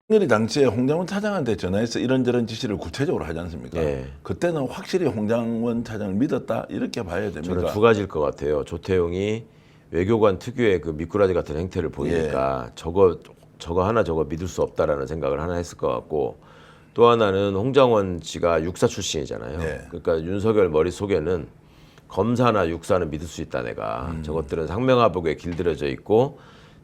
윤석열이 당시에 홍장원 차장한테 전화해서 이런저런 지시를 구체적으로 하지 않습니까? 예. 그때는 확실히 홍장원 차장을 믿었다 이렇게 봐야 됩니까? 저는 두 가지일 것 같아요. 조태용이 외교관 특유의 그 미꾸라지 같은 행태를 보이니까 저거 하나 저거 믿을 수 없다라는 생각을 하나 했을 것 같고, 또 하나는 홍장원 씨가 육사 출신이잖아요. 네. 그러니까 윤석열 머릿속에는 검사나 육사는 믿을 수 있다 내가. 저것들은 상명하복에 길들여져 있고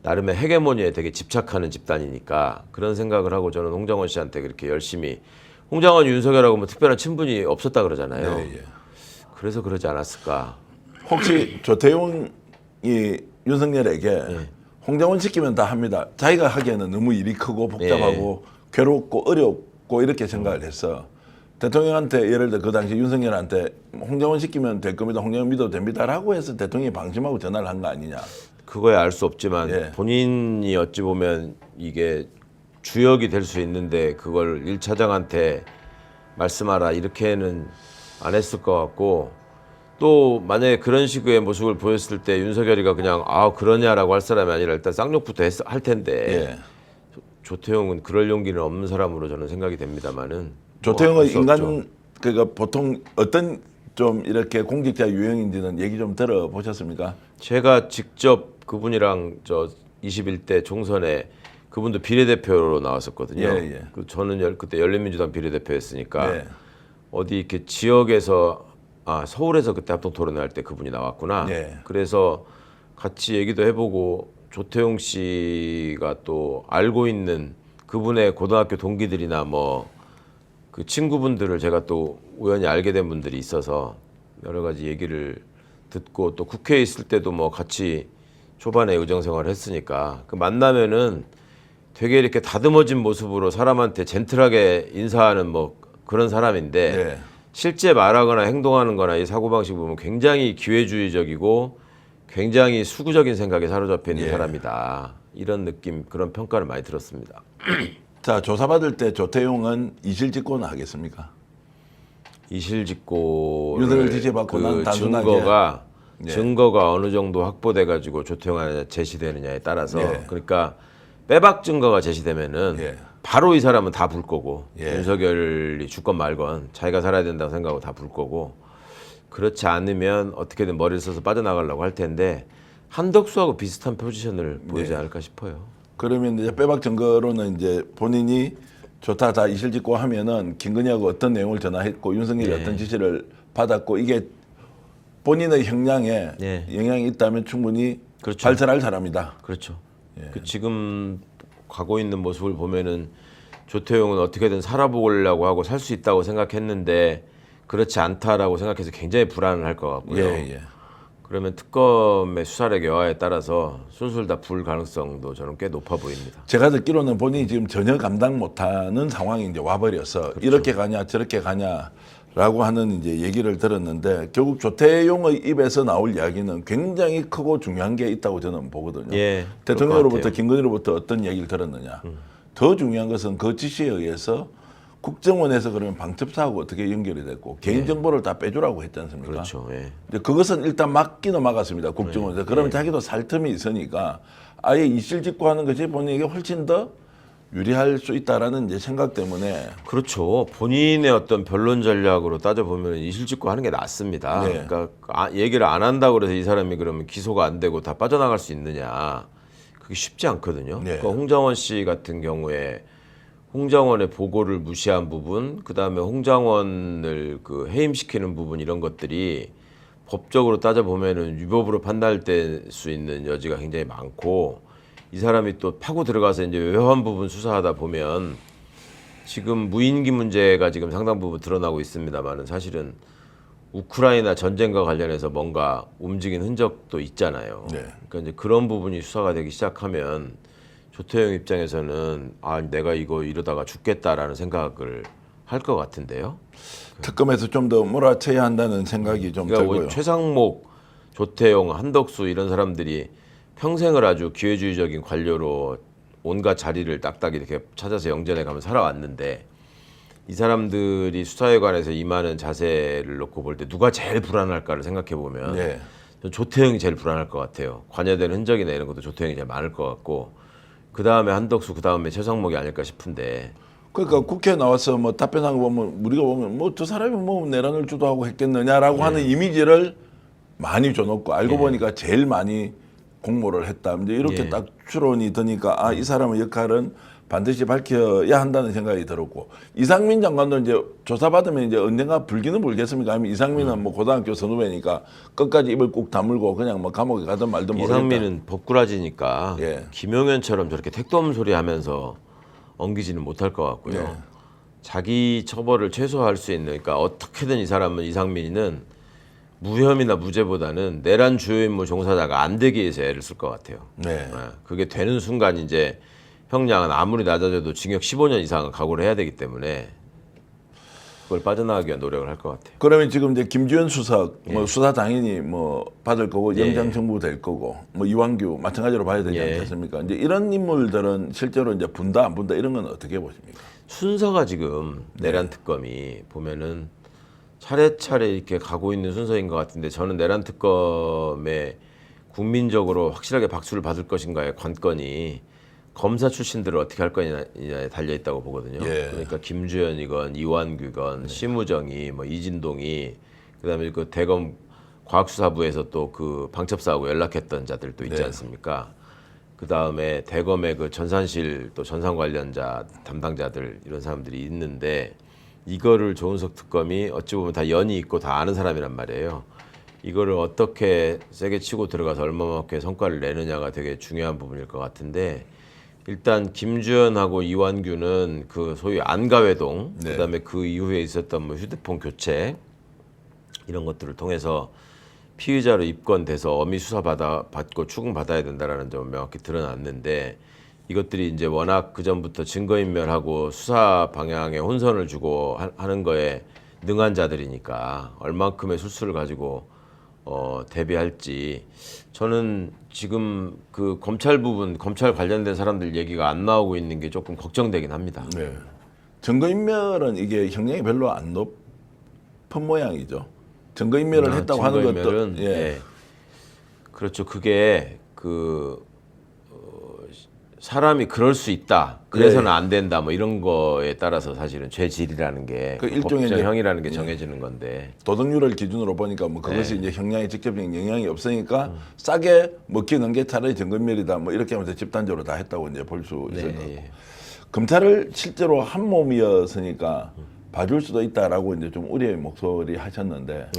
나름의 헤게모니에 되게 집착하는 집단이니까 그런 생각을 하고 저는 홍장원 씨한테 그렇게 열심히, 홍장원 윤석열하고 뭐 특별한 친분이 없었다 그러잖아요. 네, 예. 그래서 그러지 않았을까. 혹시 조태용이 윤석열에게 홍장원 시키면 다 합니다. 자기가 하기에는 너무 일이 크고 복잡하고 괴롭고 어렵고 이렇게 생각을 해서 대통령한테 예를 들어 그 당시 윤석열한테 홍장원 시키면 될 겁니다. 홍장원 믿어도 됩니다라고 해서 대통령이 방심하고 전화를 한 거 아니냐. 그거야 알 수 없지만 예. 본인이 어찌 보면 이게 주역이 될 수 있는데 그걸 1차장한테 말씀하라 이렇게는 안 했을 것 같고, 또 만약에 그런 식의 모습을 보였을 때 윤석열이가 그냥 아 그러냐라고 할 사람이 아니라 일단 쌍욕부터 할 텐데 예. 조태용은 그럴 용기는 없는 사람으로 저는 생각이 됩니다만은 조태용의 뭐 인간 그러니까 보통 어떤 좀 이렇게 공직자 유형인지는 얘기 좀 들어보셨습니까? 제가 직접 그분이랑 저 21대 총선에 그분도 비례대표로 나왔었거든요. 예, 예. 저는 그때 열린민주당 비례대표였으니까 예. 어디 이렇게 지역에서 서울에서 그때 합동 토론회 할 때 그분이 나왔구나. 예. 그래서 같이 얘기도 해보고 조태용 씨가 또 알고 있는 그분의 고등학교 동기들이나 뭐 그 친구분들을 제가 또 우연히 알게 된 분들이 있어서 여러 가지 얘기를 듣고, 또 국회에 있을 때도 뭐 같이 초반에 의정 생활을 했으니까 그 만나면은 되게 이렇게 다듬어진 모습으로 사람한테 젠틀하게 인사하는 뭐 그런 사람인데 예. 실제 말하거나 행동하는 거나 이 사고방식 보면 굉장히 기회주의적이고 굉장히 수구적인 생각에 사로잡혀 있는 사람이다. 이런 느낌, 그런 평가를 많이 들었습니다. 자, 조사받을 때 조태용은 이실직고는 하겠습니까? 이실직고를 윤석열 지시받고 난 단순하게 증거가 어느 정도 확보돼 가지고 조태용한테 제시되느냐에 따라서 예. 그러니까 빼박 증거가 제시되면은 예. 바로 이 사람은 다 불 거고 예. 윤석열이 죽건 말건 자기가 살아야 된다고 생각하고 다 불 거고, 그렇지 않으면 어떻게든 머리를 써서 빠져나가려고 할 텐데 한덕수하고 비슷한 포지션을 보이지 않을까 싶어요. 그러면 이제 빼박 증거로는 이제 본인이 좋다 다 이실직고 하면은 김건희하고 어떤 내용을 전화했고 윤석열이 어떤 지시를 받았고 이게 본인의 형량에 영향이 있다면 충분히 그렇죠. 발설할 사람이다. 그렇죠. 그 지금 가고 있는 모습을 보면은 조태용은 어떻게든 살아보려고 하고 살 수 있다고 생각했는데 그렇지 않다라고 생각해서 굉장히 불안을 할 것 같고요. 그러면 특검의 수사력 여하에 따라서 술술 다 불 가능성도 저는 꽤 높아 보입니다. 제가 듣기로는 본인이 지금 전혀 감당 못하는 상황이 이제 와버려서 이렇게 가냐 저렇게 가냐라고 하는 이제 얘기를 들었는데 결국 조태용의 입에서 나올 이야기는 굉장히 크고 중요한 게 있다고 저는 보거든요. 예, 대통령으로부터 김건희로부터 어떤 얘기를 들었느냐. 더 중요한 것은 그 지시에 의해서 국정원에서 그러면 방첩사하고 어떻게 연결이 됐고 개인정보를 다 빼주라고 했지 않습니까? 그렇죠. 예. 근데 그것은 일단 막기는 막았습니다. 국정원에서. 그러면 자기도 살 틈이 있으니까 아예 이실직고하는 것이 본인에게 훨씬 더 유리할 수 있다라는 이제 생각 때문에. 그렇죠. 본인의 어떤 변론 전략으로 따져보면 이실직고 하는 게 낫습니다. 그러니까 얘기를 안 한다고 그래서 이 사람이 그러면 기소가 안 되고 다 빠져나갈 수 있느냐. 그게 쉽지 않거든요. 그러니까 홍장원 씨 같은 경우에 홍장원의 보고를 무시한 부분, 그다음에 홍장원을 그 해임시키는 부분, 이런 것들이 법적으로 따져보면은 위법으로 판단될 수 있는 여지가 굉장히 많고, 이 사람이 또 파고 들어가서 이제 외환 부분 수사하다 보면 지금 무인기 문제가 지금 상당 부분 드러나고 있습니다만은 사실은 우크라이나 전쟁과 관련해서 뭔가 움직인 흔적도 있잖아요. 그러니까 이제 그런 부분이 수사가 되기 시작하면 조태용 입장에서는 내가 이거 이러다가 죽겠다라는 생각을 할 것 같은데요. 특검에서 좀 더 몰아쳐야 한다는 생각이 좀 그러니까 들고요. 최상목, 조태용, 한덕수 이런 사람들이 평생을 아주 기회주의적인 관료로 온갖 자리를 딱딱 이렇게 찾아서 영전에 가면 살아왔는데 이 사람들이 수사에 관해서 임하는 자세를 놓고 볼 때 누가 제일 불안할까를 생각해 보면 조태용이 제일 불안할 것 같아요. 관여된 흔적이나 이런 것도 조태용이 제일 많을 것 같고, 그 다음에 한덕수, 그 다음에 최상목이 아닐까 싶은데. 그러니까 국회에 나와서 뭐 답변한 거 보면 우리가 보면 뭐 저 사람이 뭐 내란을 주도하고 했겠느냐라고 하는 이미지를 많이 줘놓고 알고 보니까 제일 많이 공모를 했다. 이제 이렇게 딱 추론이 드니까 아, 이 사람의 역할은 반드시 밝혀야 한다는 생각이 들었고 이상민 장관도 이제 조사받으면 이제 언젠가 불기는 불겠습니까? 아니면 이상민은 뭐 고등학교 선후배니까 끝까지 입을 꾹 다물고 그냥 뭐 감옥에 가든 말든 모르겠다. 이상민은 법꾸라지니까 예. 김용현처럼 저렇게 택도 없는 소리 하면서 엉기지는 못할 것 같고요. 예. 자기 처벌을 최소화할 수 있는, 그러니까 어떻게든 이 사람은 이상민이는 무혐의나 무죄보다는 내란 주요 임무 종사자가 안 되기 위해서 애를 쓸 것 같아요. 네. 그게 되는 순간 이제 형량은 아무리 낮아져도 징역 15년 이상은 각오를 해야 되기 때문에 그걸 빠져나가기 위한 노력을 할 것 같아요. 그러면 지금 이제 김주현 수석 뭐 수사 당연히 뭐 받을 거고 영장 청구될 거고 뭐 이완규 마찬가지로 봐야 되지 않겠습니까? 이제 이런 인물들은 실제로 이제 분다 안 분다 이런 건 어떻게 보십니까? 순서가 지금 내란 특검이 보면은 차례차례 이렇게 가고 있는 순서인 것 같은데 저는 내란 특검에 국민적으로 확실하게 박수를 받을 것인가의 관건이 검사 출신들을 어떻게 할 거냐에 달려 있다고 보거든요. 예. 그러니까 김주현이건 이완규건 심우정이 뭐 이진동이 그다음에 그 대검 과학수사부에서 또 그 방첩사하고 연락했던 자들도 있지 않습니까? 그다음에 대검의 그 전산실 또 전산 관련자 담당자들 이런 사람들이 있는데 이거를 조은석 특검이 어찌 보면 다 연이 있고 다 아는 사람이란 말이에요. 이거를 어떻게 세게 치고 들어가서 얼마만큼의 성과를 내느냐가 되게 중요한 부분일 것 같은데 일단 김주현하고 이완규는 그 소위 안가회동 그다음에 그 이후에 있었던 뭐 휴대폰 교체 이런 것들을 통해서 피의자로 입건돼서 엄히 수사 받고 추궁받아야 된다라는 점은 명확히 드러났는데 이것들이 이제 워낙 그 전부터 증거인멸하고 수사 방향에 혼선을 주고 하는 거에 능한 자들이니까 얼만큼의 술수를 가지고 대비할지 저는 지금 그 검찰 부분 검찰 관련된 사람들 얘기가 안 나오고 있는 게 조금 걱정되긴 합니다. 네. 증거인멸은 이게 형량이 별로 안 높은 모양이죠. 증거인멸을 했다고 하는 것도 증거인멸은, 예. 그렇죠. 그게 사람이 그럴 수 있다. 그래서는 안 된다. 뭐 이런 거에 따라서 사실은 죄질이라는 게 그 일종의 법정형이라는 게 정해지는 건데 도덕률을 기준으로 보니까 뭐 그것이 이제 형량에 직접적인 영향이 없으니까 싸게 먹히는 게 차라리 증거인멸이다. 뭐 이렇게 하면서 집단적으로 다 했다고 이제 볼 수 있을 거고. 검찰을 실제로 한 몸이었으니까 봐줄 수도 있다라고 이제 좀 우려의 목소리 하셨는데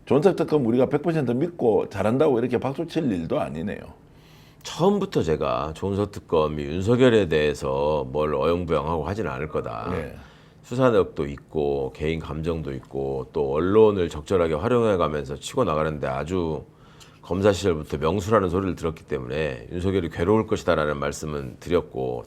조은석 특검 우리가 100% 믿고 잘한다고 이렇게 박수 칠 일도 아니네요. 처음부터 제가 조은석 특검이 윤석열에 대해서 뭘 어영부영하고 하지는 않을 거다. 수사력도 있고 개인 감정도 있고 또 언론을 적절하게 활용해가면서 치고 나가는데 아주 검사 시절부터 명수라는 소리를 들었기 때문에 윤석열이 괴로울 것이다라는 말씀은 드렸고